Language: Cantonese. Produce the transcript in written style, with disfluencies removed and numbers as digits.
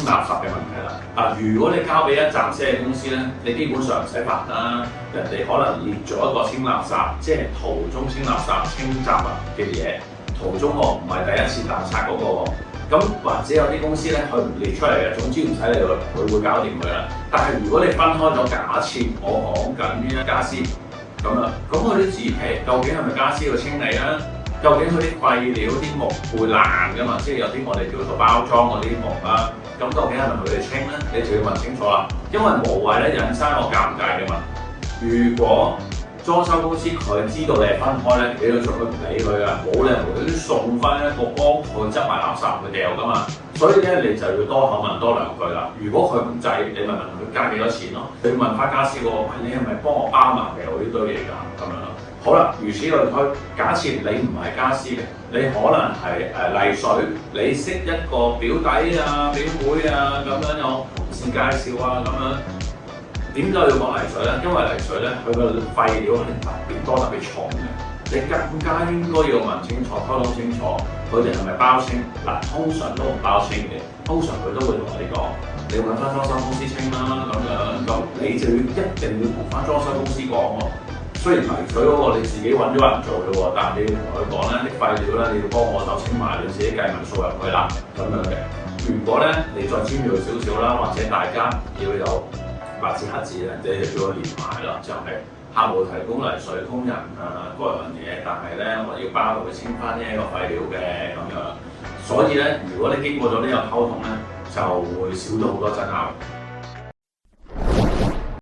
清垃圾嘅問題啦。如果你交俾一站式嘅公司咧，你基本上唔使煩啦，人哋可能列咗一個清垃圾，即係途中清垃圾、清雜物嘅嘢，途中我唔係第一次大拆嗰個喎。咁或者有啲公司咧，佢唔列出嚟嘅，總之唔使理佢會搞掂佢啦。但係如果你分開咗，假設我講緊呢一家私咁啊，咁佢啲紙皮究竟係咪家私要清理啊？究竟佢啲廢料啲木會爛㗎嘛？即係有啲我哋叫做包裝嗰啲木啦，咁究竟係咪佢哋清咧？你就要問清楚啦，因為無謂咧引申我尷尬嘅問題。如果裝修公司佢知道你係分開咧，你就佢唔理佢啊，冇理由佢送翻一個幫佢執埋垃圾去掉㗎嘛。所以咧，你就要多口問多兩句啦。如果佢唔制，你咪問佢加幾多錢咯。你問翻家私嗰個，喂，你係咪幫我包埋嘅我呢堆嘢㗎？咁樣咯。好啦，如此類推。假設你唔係家私嘅，你可能係麗水，你識一個表弟啊、表妹啊咁樣有同事介紹啊咁樣。點解要講泥水咧？因為泥水咧，佢個廢料係特別多、特別重嘅，你更加應該要問清楚、溝通清楚，佢哋係咪包清？嗱，通常都唔包清嘅，通常佢都會同你講，你揾翻裝修公司清啦咁樣，咁你就一定要同翻裝修公司講喎。雖然泥水嗰個你自己揾咗人做嘅喎，但係你要同佢講咧，啲廢料咧你要幫我手清埋，你自己計埋數入去啦咁樣嘅。如果咧你再尖鋭少少啦，或者大家要有白紙黑字咧，即係叫我連埋啦，就係客戶提供泥水工人啊嗰樣嘢，但係咧我要包到佢清翻呢一個廢料嘅咁樣。所以咧，如果你經過咗呢個溝通咧，就會少咗好多爭拗。